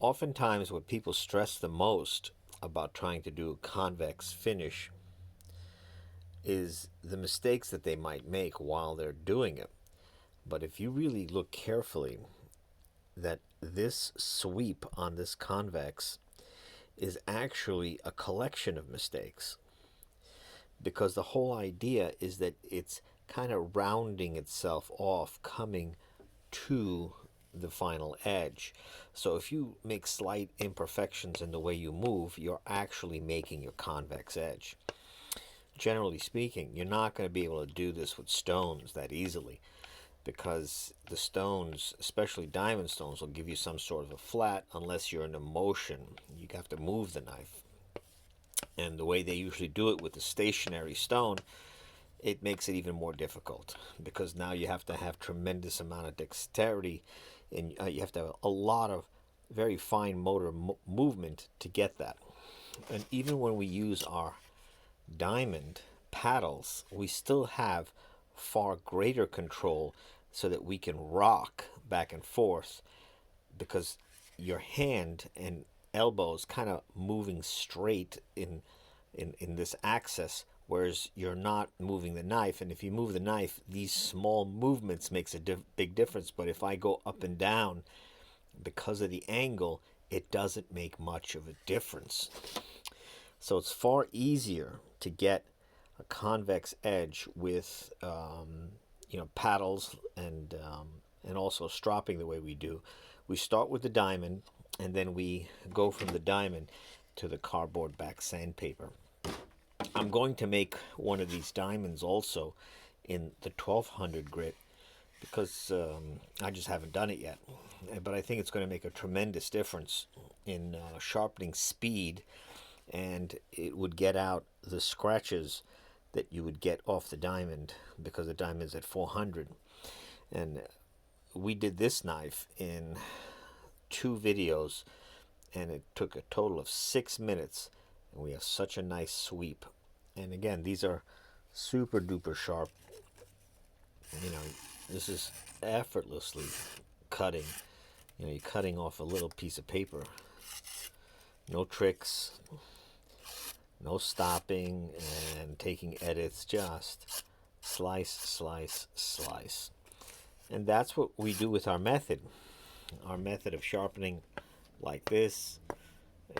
Oftentimes what people stress the most about trying to do a convex finish is the mistakes that they might make while they're doing it. But if you really look carefully, that this sweep on this convex is actually a collection of mistakes, because the whole idea is that it's kind of rounding itself off, coming to the final edge. So if you make slight imperfections in the way you move, you're actually making your convex edge. Generally speaking, you're not going to be able to do this with stones that easily, because the stones, especially diamond stones, will give you some sort of a flat unless you're in a motion. You have to move the knife. And the way they usually do it with the stationary stone, it makes it even more difficult, because now you have to have tremendous amount of dexterity, and you have to have a lot of very fine motor movement to get that. And even when we use our diamond paddles, we still have far greater control, so that we can rock back and forth, because your hand and elbows kind of moving straight in this axis, whereas you're not moving the knife. And if you move the knife, these small movements makes a big difference. But if I go up and down, because of the angle, it doesn't make much of a difference. So it's far easier to get a convex edge with paddles and also stropping the way we do. We start with the diamond, and then we go from the diamond to the cardboard back sandpaper. I'm going to make one of these diamonds also in the 1200 grit, because I just haven't done it yet. But I think it's going to make a tremendous difference in sharpening speed, and it would get out the scratches that you would get off the diamond, because the diamond's at 400. And we did this knife in 2 videos, and it took a total of 6 minutes, and we have such a nice sweep. And again, these are super duper sharp. This is effortlessly cutting. You're cutting off a little piece of paper. No tricks, no stopping and taking edits, just slice, slice, slice. And that's what we do with our method. Our method of sharpening like this.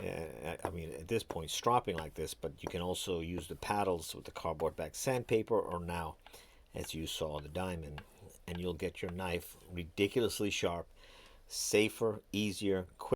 At this point, stropping like this, but you can also use the paddles with the cardboard back sandpaper, or now, as you saw, the diamond. And you'll get your knife ridiculously sharp, safer, easier, quicker.